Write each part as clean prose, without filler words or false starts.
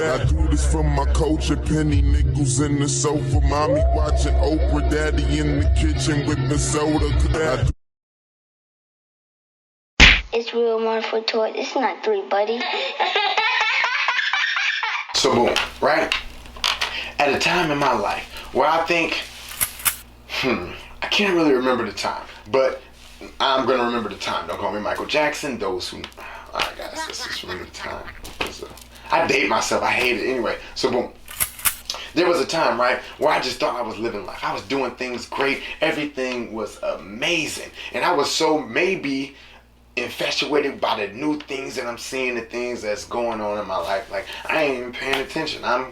I do this for my culture, penny nickels in the sofa, mommy watching Oprah, daddy in the kitchen whipping soda. It's real wonderful Toyz. It's not 3, buddy. So boom, right? At a time in my life where I think, I can't really remember the time, but I'm gonna remember the time. Don't call me Michael Jackson. Those who, alright guys, let's just remember the time. I date myself, I hate it anyway. So boom, there was a time, right, where I just thought I was living life. I was doing things great, everything was amazing. And I was so maybe infatuated by the new things that I'm seeing, the things that's going on in my life. Like, I ain't even paying attention. I'm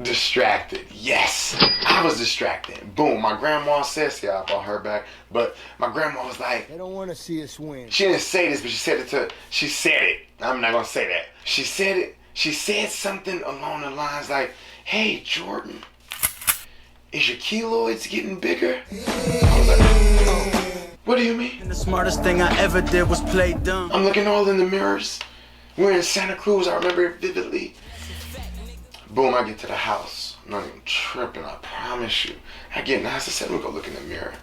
distracted. Yes, I was distracted. Boom, my grandma says, yeah, I brought her back, but my grandma was like, they don't want to see us win. She didn't say this, but she said it. I'm not gonna say that. She said it. She said something along the lines like, hey, Jordan, is your keloids getting bigger? I was like, oh, what do you mean? And the smartest thing I ever did was play dumb. I'm looking all in the mirrors. We're in Santa Cruz, I remember it vividly. Boom, I get to the house. I'm not even tripping, I promise you. I get in the house, I said, let me go look in the mirror.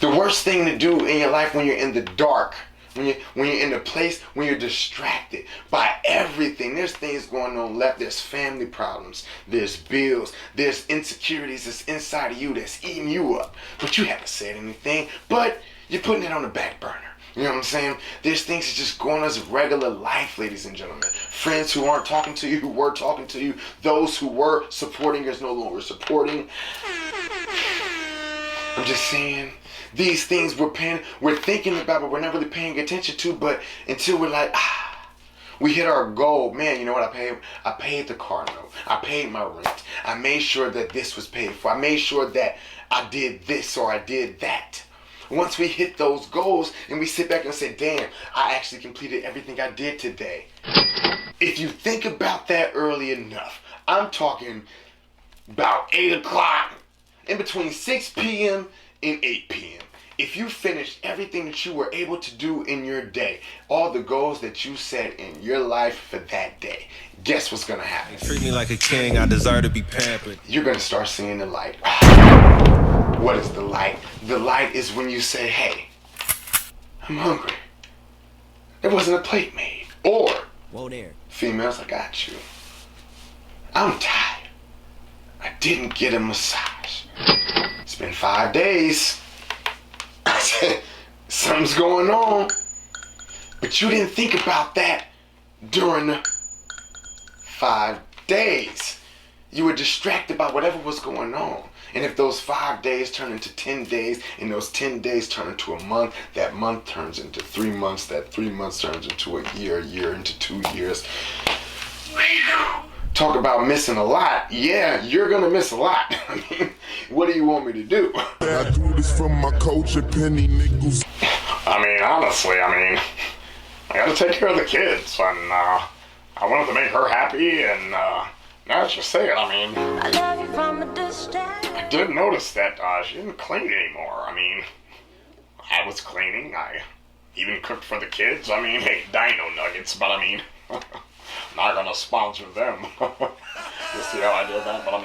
The worst thing to do in your life when you're in the dark, when you're in a place when you're distracted by everything. There's things going on left. There's family problems. There's bills. There's insecurities that's inside of you that's eating you up. But you haven't said anything. But you're putting it on the back burner. You know what I'm saying? There's things that just go on as regular life, ladies and gentlemen. Friends who aren't talking to you, who were talking to you. Those who were supporting is no longer supporting. I'm just saying, these things we're thinking about, but we're not really paying attention to. But until we're like, we hit our goal. Man, you know what I paid? I paid the car note. I paid my rent. I made sure that this was paid for. I made sure that I did this or I did that. Once we hit those goals and we sit back and say, damn, I actually completed everything I did today. If you think about that early enough, I'm talking about 8 o'clock, in between 6 p.m. and 8 p.m. If you finished everything that you were able to do in your day, all the goals that you set in your life for that day, guess what's going to happen? Treat me like a king, I deserve to be pampered. You're going to start seeing the light. What is the light? The light is when you say, hey, I'm hungry. There wasn't a plate made. Or, whoa there, females, I got you. I'm tired. I didn't get a massage. It's been 5 days. I said, something's going on. But you didn't think about that during the 5 days. You were distracted by whatever was going on. And if those 5 days turn into 10 days, and those 10 days turn into a month, that month turns into 3 months, that 3 months turns into a year into 2 years. Whew. Talk about missing a lot. Yeah, you're gonna miss a lot. I mean, what do you want me to do? I do this for my culture, penny nickels. I mean, honestly, I gotta take care of the kids, and I wanted to make her happy, and now that you say it, I love you from a distance. I did notice that she didn't clean anymore. I was cleaning. I even cooked for the kids. Hey, Dino Nuggets, but not gonna sponsor them. You see how I did that? But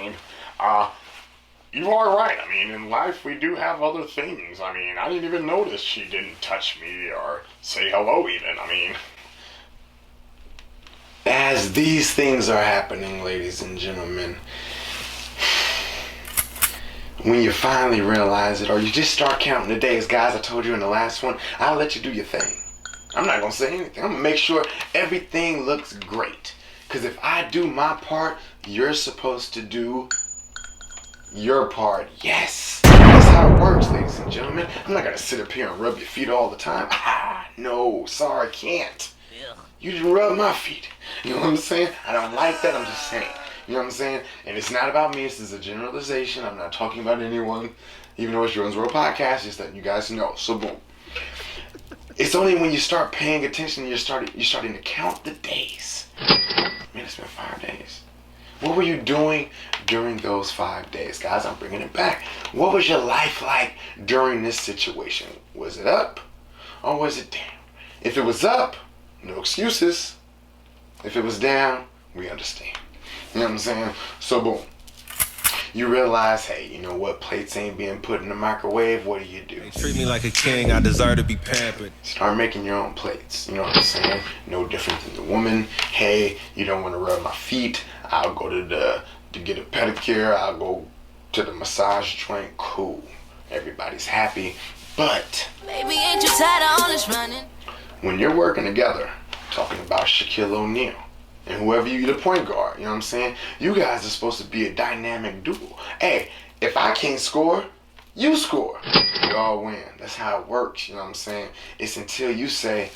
you are right. In life we do have other things. I didn't even notice she didn't touch me or say hello even. As these things are happening, ladies and gentlemen, when you finally realize it, or you just start counting the days, guys, I told you in the last one, I'll let you do your thing. I'm not gonna say anything. I'm gonna make sure everything looks great. Because if I do my part, you're supposed to do your part. Yes, that's how it works, ladies and gentlemen. I'm not gonna sit up here and rub your feet all the time. No, sorry, can't. You just rub my feet. You know what I'm saying? I don't like that, I'm just saying. You know what I'm saying? And it's not about me, this is a generalization. I'm not talking about anyone, even though it's Jordan's World Podcast, just letting you guys know. So boom. It's only when you start paying attention, you're starting to count the days. Man, it's been 5 days. What were you doing during those 5 days? Guys, I'm bringing it back. What was your life like during this situation? Was it up or was it down? If it was up, no excuses. If it was down, We understand. You know what I'm saying? So boom. You realize, hey, you know what? Plates ain't being put in the microwave. What do? They treat me like a king, I deserve to be pampered. Start making your own plates. You know what I'm saying? No different than the woman. Hey, you don't want to rub my feet. I'll go to get a pedicure. I'll go to the massage joint. Cool. Everybody's happy. But Baby, ain't you tired of all this running? when you're working together, talking about Shaquille O'Neal and whoever you the point guard, you know what I'm saying? You guys are supposed to be a dynamic duo. Hey, if I can't score, you score. We all win. That's how it works, you know what I'm saying? It's until you say,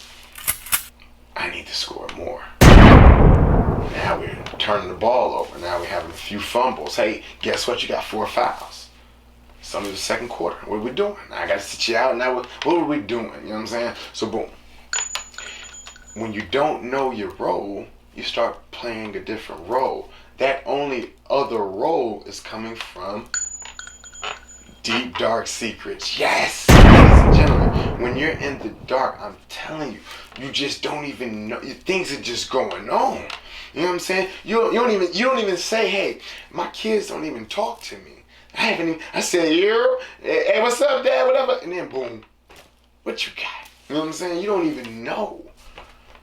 I need to score more. Now we're turning the ball over. Now we're having a few fumbles. Hey, guess what? You got 4 fouls. It's only the second quarter. What are we doing? Now I got to sit you out. Now what are we doing? You know what I'm saying? So boom. When you don't know your role, you start playing a different role. That only other role is coming from deep, dark secrets. Yes! Ladies and gentlemen, when you're in the dark, I'm telling you, you just don't even know. Things are just going on. You know what I'm saying? You don't even say, hey, my kids don't even talk to me. I say, hey, what's up, Dad, whatever. And then boom, what you got? You know what I'm saying? You don't even know.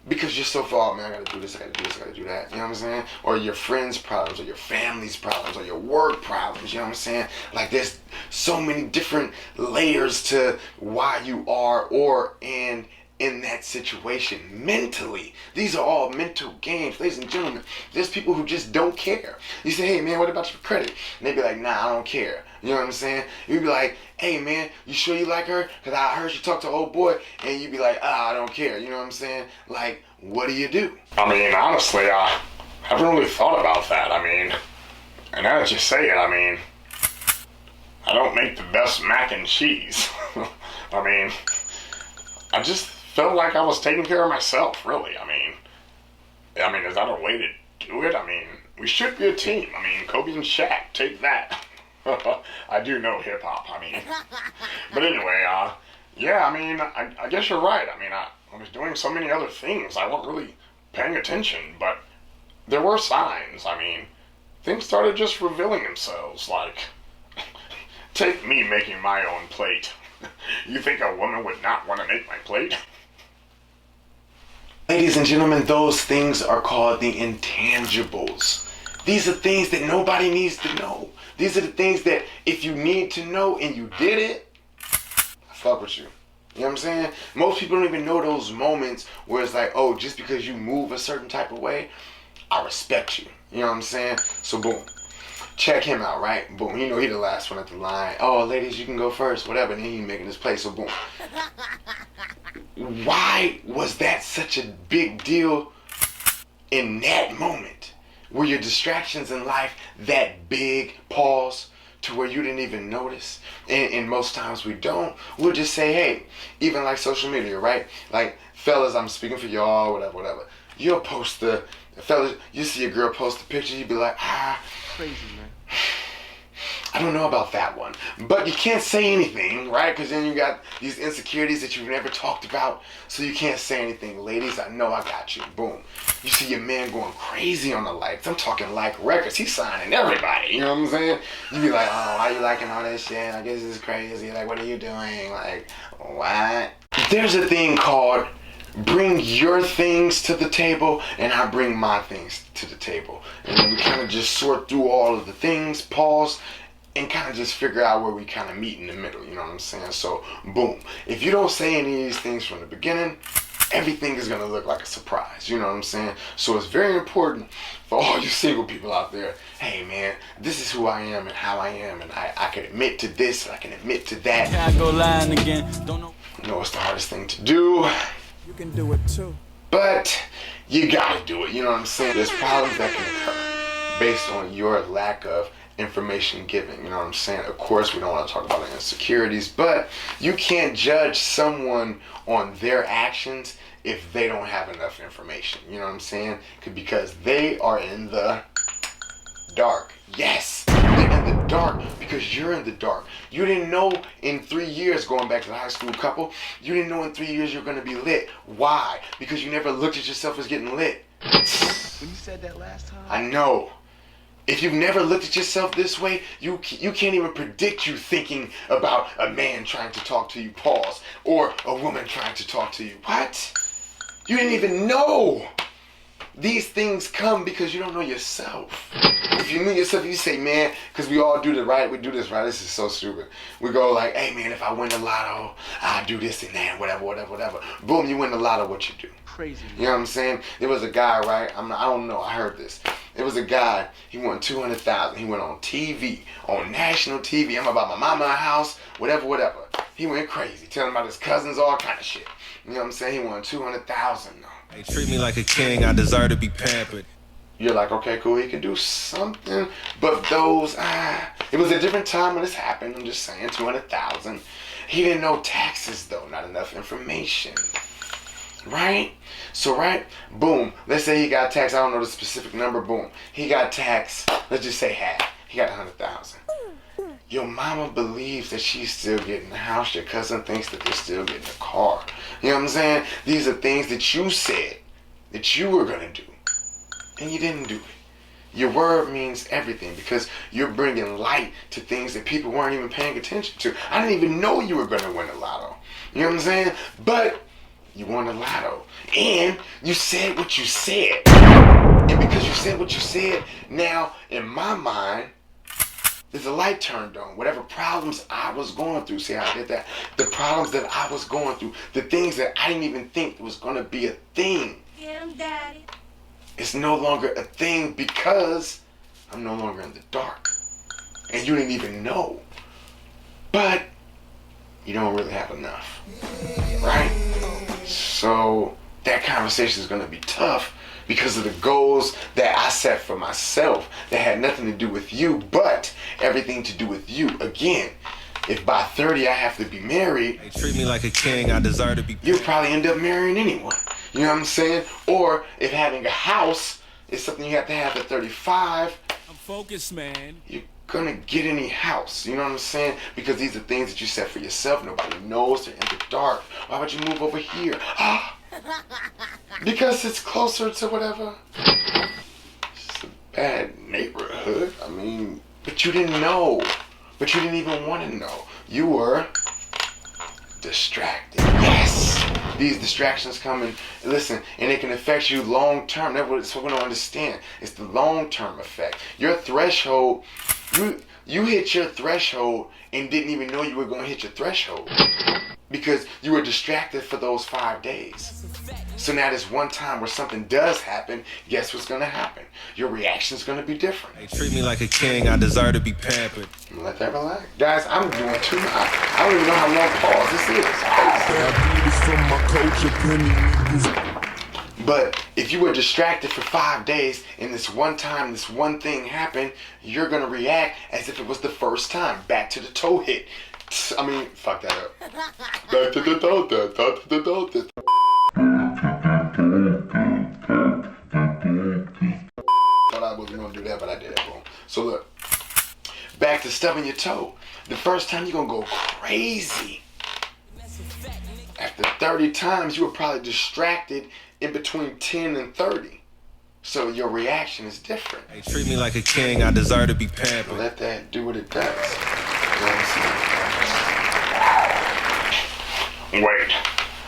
Because you're so far, man, I gotta do this, I gotta do this, I gotta do that. You know what I'm saying? Or your friends' problems, or your family's problems, or your work problems. You know what I'm saying? Like there's so many different layers to why you are or in that situation mentally. These are all mental games, ladies and gentlemen. There's people who just don't care. You say, hey man, what about your credit? And they be like, nah, I don't care. You know what I'm saying? You be like, hey man, you sure you like her? Cause I heard you talk to old boy. And you be like, I don't care. You know what I'm saying? Like, what do? I mean, honestly, I haven't really thought about that. I mean, and now that you say it, I mean, I don't make the best mac and cheese. I mean, I just felt like I was taking care of myself, really. I mean, is that a way to do it? I mean, we should be a team. I mean, Kobe and Shaq, take that. I do know hip hop, I mean. But anyway, yeah, I mean, I guess you're right. I mean, I was doing so many other things. I wasn't really paying attention, but there were signs. I mean, things started just revealing themselves, like, take me making my own plate. You think a woman would not want to make my plate? Ladies and gentlemen, those things are called the intangibles. These are things that nobody needs to know. These are the things that if you need to know and you did it, I fuck with you. You know what I'm saying? Most people don't even know those moments where it's like, oh, just because you move a certain type of way, I respect you. You know what I'm saying? So boom. Check him out, right? Boom. You know he the last one at the line. Oh, ladies, you can go first, whatever. And then he making his play, so boom. Why was that such a big deal in that moment? Were your distractions in life that big, pause, to where you didn't even notice? And most times we don't. We'll just say, hey, even like social media, right? Like, fellas, I'm speaking for y'all, whatever. You'll post fellas, you see a girl post a picture, you be like, Crazy, man. I don't know about that one. But you can't say anything, right? Because then you got these insecurities that you've never talked about. So you can't say anything. Ladies, I know I got you. Boom. You see your man going crazy on the likes. I'm talking like records. He's signing everybody. You know what I'm saying? You be like, oh, why you liking all this shit? Like, this is crazy. Like, what are you doing? Like, what? There's a thing called bring your things to the table and I bring my things to the table. And then we kind of just sort through all of the things, pause, and kind of just figure out where we kind of meet in the middle, you know what I'm saying? So, boom. If you don't say any of these things from the beginning, everything is going to look like a surprise, you know what I'm saying? So it's very important for all you single people out there, hey man, this is who I am and how I am, and I can admit to this, and I can admit to that. Can I go lying again? Don't know. You know, it's the hardest thing to do. You can do it too. But you gotta do it, you know what I'm saying? There's problems that can occur based on your lack of information given, you know what I'm saying? Of course, we don't want to talk about insecurities, but you can't judge someone on their actions if they don't have enough information, you know what I'm saying? Because they are in the dark. Yes, they're in the dark because you're in the dark. You didn't know in 3 years, going back to the high school couple, you didn't know in 3 years you're going to be lit. Why? Because you never looked at yourself as getting lit. When you said that last time. I know. If you've never looked at yourself this way, you can't even predict you thinking about a man trying to talk to you, pause, or a woman trying to talk to you. What? You didn't even know. These things come because you don't know yourself. If you knew yourself, you say, man, because we all do we do this right. This is so stupid. We go like, hey man, if I win the lotto, I'll do this and that, whatever. Boom, you win the lotto, what you do? Crazy. You know what I'm saying? There was a guy, right? I don't know. I heard this. There was a guy. He won $200,000. He went on TV, on national TV. I'm about my mama house, whatever. He went crazy, telling about his cousins, all kind of shit. You know what I'm saying? He won $200,000. They treat me like a king, I deserve to be pampered. You're like, okay, cool, he could do something, but those, it was a different time when this happened. I'm just saying, 200,000. He didn't know taxes though, not enough information, right? So, right, boom, let's say he got taxed. I don't know the specific number. Boom, he got taxed. Let's just say half. He got 100,000. Your mama believes that she's still getting the house. Your cousin thinks that they're still getting a car. You know what I'm saying? These are things that you said that you were gonna do, and you didn't do it. Your word means everything because you're bringing light to things that people weren't even paying attention to. I didn't even know you were gonna win the lotto. You know what I'm saying? But you won the lotto, and you said what you said. And because you said what you said, now in my mind, there's a light turned on. Whatever problems I was going through, see how I did that? The problems that I was going through, the things that I didn't even think was going to be a thing. Get him, Daddy. It's no longer a thing because I'm no longer in the dark. And you didn't even know. But you don't really have enough. Right? So that conversation is going to be tough because of the goals that I set for myself that had nothing to do with you, but everything to do with you. Again, if by 30 I have to be married, They treat me like a king, I deserve to be you'll probably end up marrying anyone. You know what I'm saying? Or if having a house is something you have to have at 35, I'm focused, man. you're gonna get any house. You know what I'm saying? Because these are things that you set for yourself. Nobody knows. They're in the dark. Why would you move over here? Because it's closer to whatever. It's just a bad neighborhood. I mean, but you didn't know. But you didn't even want to know. You were distracted. Yes! These distractions come and listen, and it can affect you long term. That's what we don't understand. It's the long term effect. Your threshold, you hit your threshold and didn't even know you were going to hit your threshold because you were distracted for those 5 days. So now this one time where something does happen, guess what's going to happen? Your reaction is going to be different. They treat me like a king, I deserve to be pampered. Let that relax. Guys, I'm doing too much. I don't even know how long pause this is. But if you were distracted for 5 days and this one time, this one thing happened, you're going to react as if it was the first time. Back to the toe hit. I mean, fuck that up. Back to the toe hit. Back to the toe hit. Thought I wasn't going to do that, but I did it wrong. So look, back to stubbing your toe. The first time you're going to go crazy. After 30 times, you were probably distracted in between 10 and 30. So your reaction is different. They treat me like a king, I deserve to be pampered. Let that do what it does. You know what I'm saying? Wait,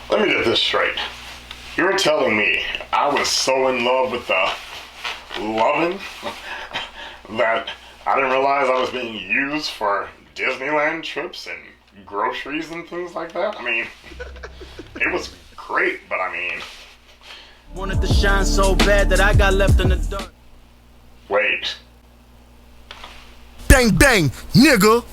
let me get this straight. You're telling me I was so in love with the loving that I didn't realize I was being used for Disneyland trips and groceries and things like that? I mean, it was great, but I mean... Wanted to shine so bad that I got left in the dark. Wait. Bang bang, nigga.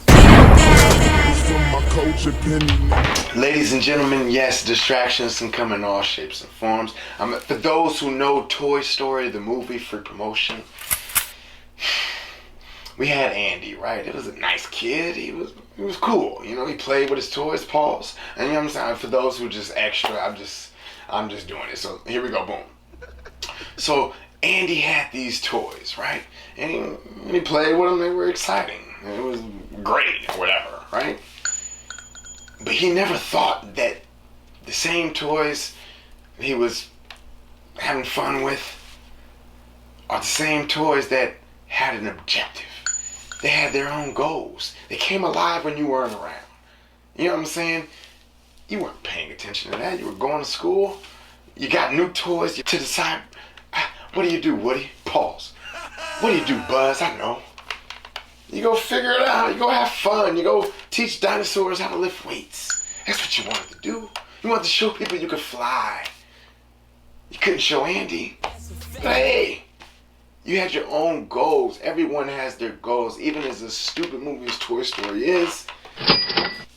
Ladies and gentlemen, yes, distractions can come in all shapes and forms. For those who know Toy Story, the movie, free promotion, we had Andy, right? It was a nice kid. He was cool. You know, he played with his toys, paws. And you know what I'm saying? For those who just extra, I'm just doing it. So here we go, boom. So Andy had these toys, right? And he played with them. They were exciting. It was great or whatever, right? But he never thought that the same toys he was having fun with are the same toys that had an objective. They had their own goals. They came alive when you weren't around. You know what I'm saying? You weren't paying attention to that. You were going to school. You got new toys to decide. What do you do, Woody? Pause. What do you do, Buzz? I know. You go figure it out. You go have fun. You go teach dinosaurs how to lift weights. That's what you wanted to do. You wanted to show people you could fly. You couldn't show Andy. But hey, you had your own goals. Everyone has their goals. Even as a stupid movie as Toy Story is,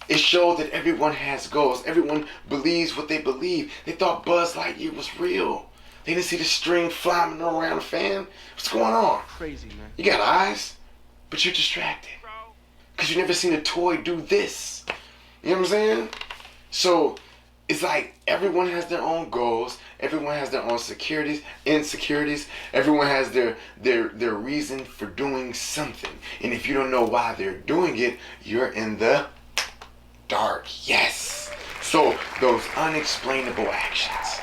it showed that everyone has goals. Everyone believes what they believe. They thought Buzz Lightyear was real. They didn't see the string flying around the fan. What's going on? Crazy, man. You got eyes, but you're distracted. Because you've never seen a toy do this. You know what I'm saying? So, it's like everyone has their own goals. Everyone has their own insecurities. Everyone has their reason for doing something. And if you don't know why they're doing it, you're in the dark. Yes. So those unexplainable actions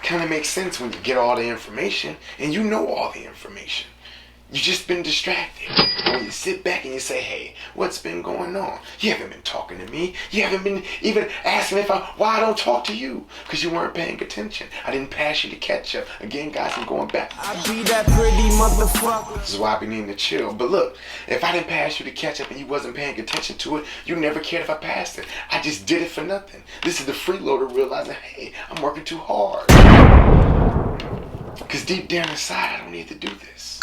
kind of make sense when you get all the information and you know all the information. You've just been distracted. When you sit back and you say, hey, what's been going on? You haven't been talking to me. You haven't been even asking why I don't talk to you. Because you weren't paying attention. I didn't pass you the ketchup. Again, guys, I'm going back. I be that pretty motherfucker. This is why I be needing to chill. But look, if I didn't pass you the ketchup and you wasn't paying attention to it, you never cared if I passed it. I just did it for nothing. This is the freeloader realizing, hey, I'm working too hard. Because deep down inside, I don't need to do this.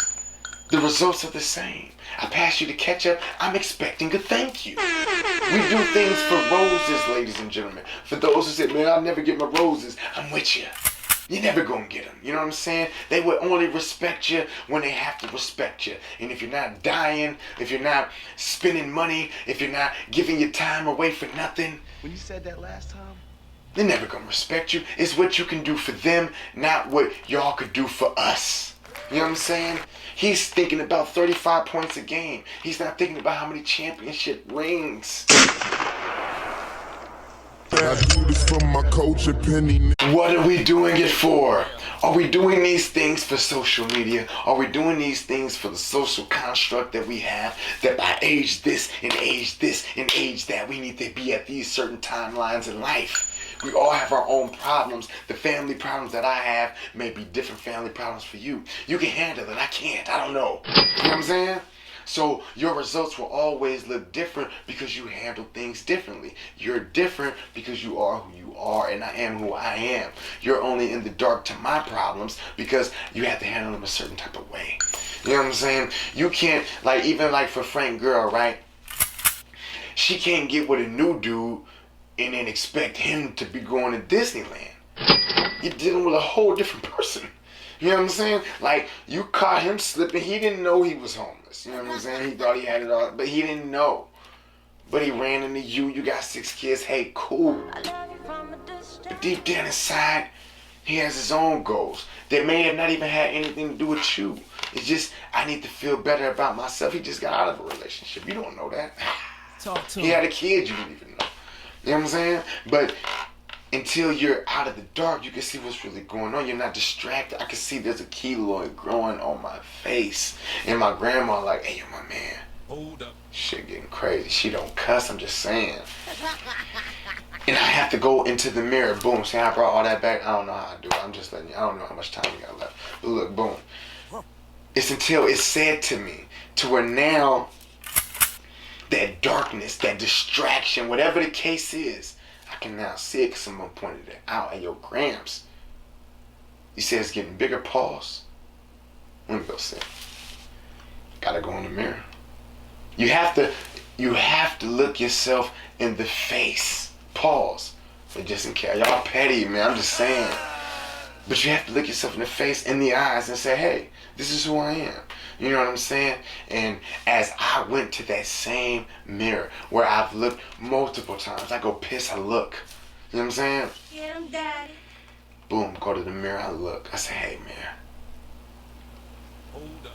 The results are the same. I pass you the ketchup, I'm expecting a thank you. We do things for roses, ladies and gentlemen. For those who say, man, I'll never get my roses, I'm with you. You're never gonna get them. You know what I'm saying? They will only respect you when they have to respect you. And if you're not dying, if you're not spending money, if you're not giving your time away for nothing. When you said that last time, they're never gonna respect you. It's what you can do for them, not what y'all could do for us. You know what I'm saying? He's thinking about 35 points a game. He's not thinking about how many championship rings. I do this for my coach and Penny. What are we doing it for? Are we doing these things for social media? Are we doing these things for the social construct that we have? That by age this and age this and age that, we need to be at these certain timelines in life. We all have our own problems. The family problems that I have may be different family problems for you. You can handle it. I can't. I don't know. You know what I'm saying? So your results will always look different because you handle things differently. You're different because you are who you are, and I am who I am. You're only in the dark to my problems because you have to handle them a certain type of way. You know what I'm saying? You can't, even for Frank Girl, right? She can't get with a new dude and then expect him to be going to Disneyland. You're dealing with a whole different person. You know what I'm saying? You caught him slipping. He didn't know he was homeless. You know what I'm saying? He thought he had it all, but he didn't know. But he ran into you. You got 6 kids. Hey, cool. But deep down inside, he has his own goals that may have not even had anything to do with you. It's just, I need to feel better about myself. He just got out of a relationship. You don't know that. talk to He him. had a kid you didn't even know. You know what I'm saying? But until you're out of the dark, you can see what's really going on. You're not distracted. I can see there's a keloid growing on my face. And my grandma hey, yo, my man. Hold up. Shit getting crazy. She don't cuss, I'm just saying. And I have to go into the mirror. Boom. See how I brought all that back? I don't know how I do it. I'm just letting you. I don't know how much time we got left. But look, boom. It's until it's said to me to where now that darkness, that distraction, whatever the case is, I can now see it because someone pointed it out. Hey, yo, Gramps, you said it's getting bigger. Pause. Let me go see. Gotta go in the mirror. You have to look yourself in the face. Pause. But just in case, y'all petty, man. I'm just saying. But you have to look yourself in the face, in the eyes, and say, hey, this is who I am. You know what I'm saying? And as I went to that same mirror where I've looked multiple times, I go piss, I look. You know what I'm saying? Get him, Daddy. Boom, go to the mirror, I look. I say, hey, man. Hold up.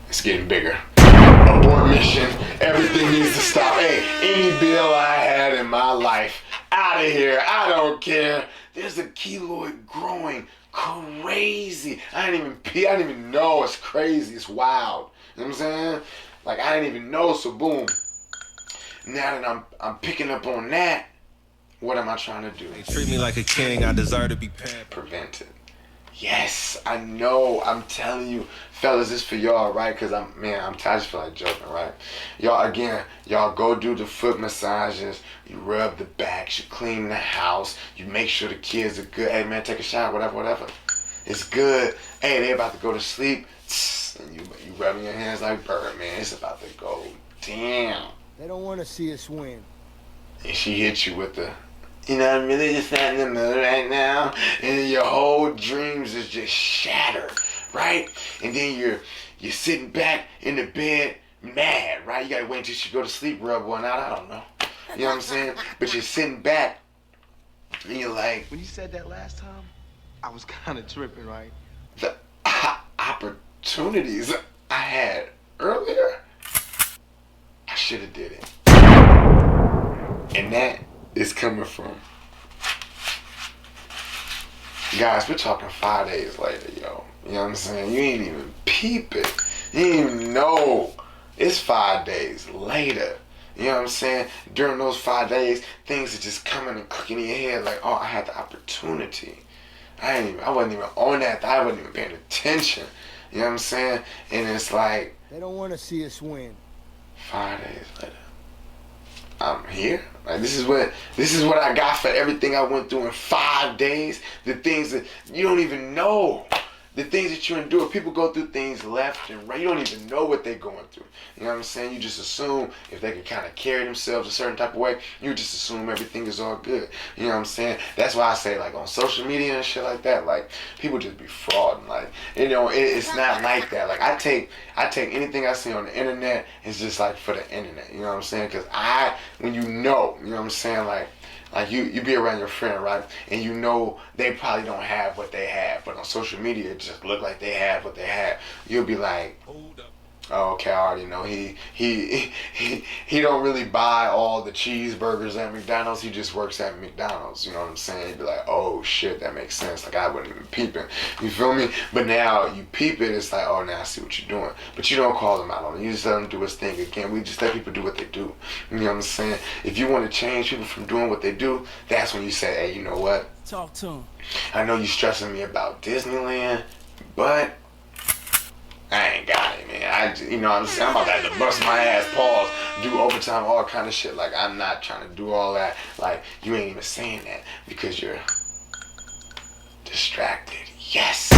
It's getting bigger. Abort mission. Everything needs to stop. Hey, any bill I had in my life, out of here. I don't care. There's a keloid growing crazy. I didn't even know. It's crazy. It's wild. You know what I'm saying? Like, I didn't even know. So boom. Now that I'm picking up on that, what am I trying to do? They treat me like a king, I deserve to be pampered. Prevent it. Yes, I know. I'm telling you, fellas, this for y'all, right? Because I just feel like joking, right? Y'all go do the foot massages. You rub the backs. You clean the house. You make sure the kids are good. Hey, man, take a shower, whatever. It's good. Hey, they about to go to sleep. And you rubbing your hands like bird, man. It's about to go down. They don't want to see us win. And she hits you with the, you know, I'm really just not in the mood right now. And then your whole dreams is just shattered, right? And then you're sitting back in the bed mad, right? You gotta wait until she go to sleep, rub one out. I don't know. You know what I'm saying? But you're sitting back and you're like, When you said that last time, I was kind of tripping, right? the opportunities I had earlier, I should have did it. And that is coming from, guys, we're talking 5 days later, yo. You know what I'm saying? You ain't even peep it. You ain't even know. It's 5 days later. You know what I'm saying? During those 5 days, things are just coming and clicking in your head like, oh, I had the opportunity. I wasn't even on that. I wasn't even paying attention. You know what I'm saying? And it's like, They don't want to see us win. 5 days later, I'm here. Like, this is what I got for everything I went through in 5 days. The things that you don't even know. The things that you endure. People go through things left and right. You don't even know what they're going through. You know what I'm saying? You just assume if they can kind of carry themselves a certain type of way, you just assume everything is all good. You know what I'm saying? That's why I say, like, on social media and shit like that, like, people just be frauding. Like, you know, it's not like that. Like, I take anything I see on the internet, it's just like for the internet. You know what I'm saying? Because when you know what I'm saying, like you be around your friend, right? And you know they probably don't have what they have, but on social media it just look like they have what they have. You'll be like, Hold up. oh, okay, I already know. He don't really buy all the cheeseburgers at McDonald's. He just works at McDonald's. You know what I'm saying? You'd be like, oh shit, that makes sense. Like, I wasn't even peeping. You feel me? But now you peep it, it's like, oh, now I see what you're doing. But you don't call him out on it. You just let him do his thing again. We just let people do what they do. You know what I'm saying? If you want to change people from doing what they do, that's when you say, hey, you know what? Talk to him. I know you stressing me about Disneyland, but I ain't got it, man. You know what I'm saying? I'm about to have to bust my ass, pause, do overtime, all kind of shit. Like, I'm not trying to do all that. Like, you ain't even saying that because you're distracted. Yes!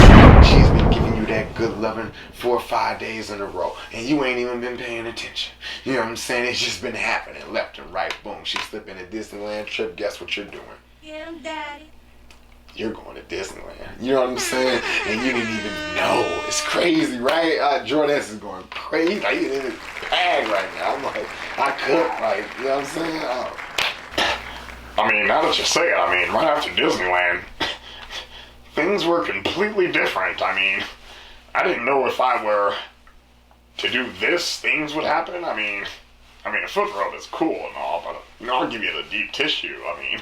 She's been giving you that good loving 4 or 5 days in a row, and you ain't even been paying attention. You know what I'm saying? It's just been happening left and right. Boom, she's slipping a Disneyland trip. Guess what you're doing? Yeah, I'm daddy. You're going to Disneyland. You know what I'm saying? And you didn't even know. It's crazy, right? Jordette's is going crazy. Like, he's in his bag right now. I'm like, I cook, like, you know what I'm saying? Oh. I mean, now that you say it, I mean, right after Disneyland, things were completely different. I mean, I didn't know if I were to do this, things would happen. I mean, a foot rub is cool and all, but, you know, I'll give you the deep tissue. I mean,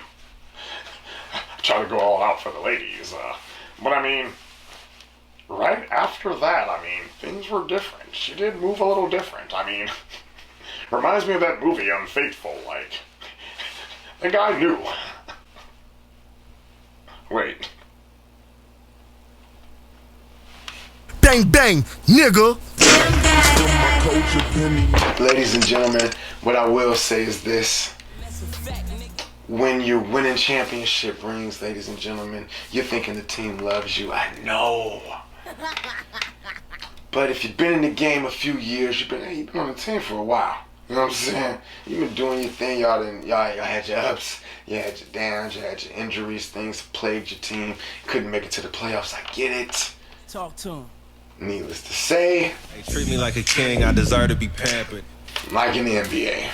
try to go all out for the ladies. But I mean, right after that, I mean, things were different. She did move a little different. I mean, reminds me of that movie, Unfaithful. Like, the guy knew. Wait. Bang, bang, nigga. Ladies and gentlemen, what I will say is this. When you're winning championship rings, ladies and gentlemen, you're thinking the team loves you. I know. But if you've been in the game a few years, you've been on the team for a while. You know what I'm saying? You've been doing your thing. Y'all had your ups, you had your downs, you had your injuries, things plagued your team. Couldn't make it to the playoffs. I get it. Talk to him. Needless to say, They treat me like a king, I deserve to be pampered. like in the NBA,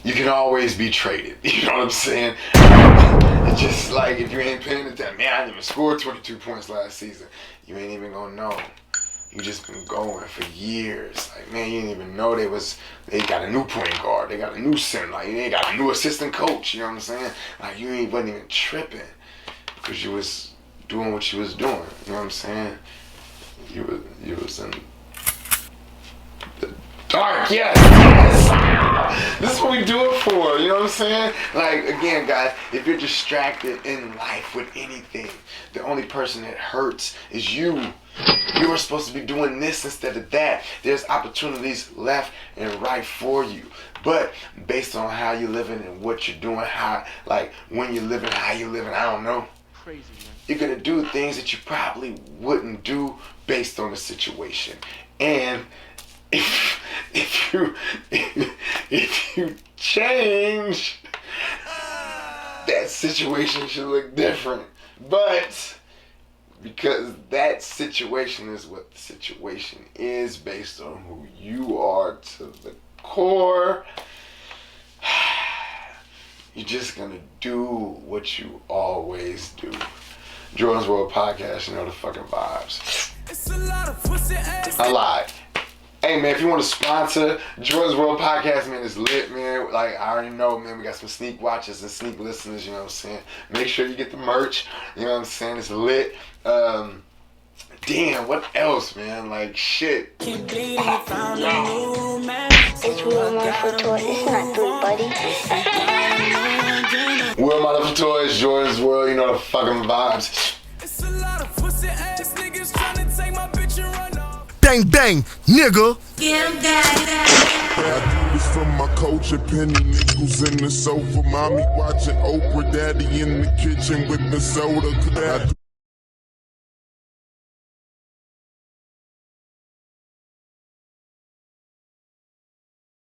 you can always be traded. You know what I'm saying? It's just like if you ain't paying attention. Man, I didn't even score 22 points last season. You ain't even gonna know. You just been going for years. Like, man, you didn't even know they got a new point guard. They got a new center. Like, they got a new assistant coach. You know what I'm saying? Like, wasn't even tripping because you was doing what you was doing. You know what I'm saying? You was in the dark. Yes. This is what we do it for. You know what I'm saying? Like, again, guys, if you're distracted in life with anything, the only person that hurts is you. You were supposed to be doing this instead of that. There's opportunities left and right for you. But based on how you're living and what you're doing, how, like, when you're living, how you're living, I don't know. Crazy, man. You're going to do things that you probably wouldn't do based on the situation. And if you change, that situation should look different. But because that situation is what the situation is based on who you are to the core, you're just gonna do what you always do. Jordan's World Podcast, you know the fucking vibes. I lied. Hey man, if you want to sponsor Jordan's World Podcast, man, it's lit, man. Like, I already know, man, we got some sneak watchers and sneak listeners, you know what I'm saying? Make sure you get the merch, you know what I'm saying? It's lit. Damn, what else, man? Like, shit. It's real more for Toyz. It's not 3, buddy. World Mother for Toyz, Jordan's World, you know the fucking vibes. It's a lot of pussy ass niggas trying to take my bitch and run off. Bang bang, nigga. Get 'em gang. I do this for my culture, penny nickels in the sofa. Mommy watching Oprah, daddy in the kitchen with the soda.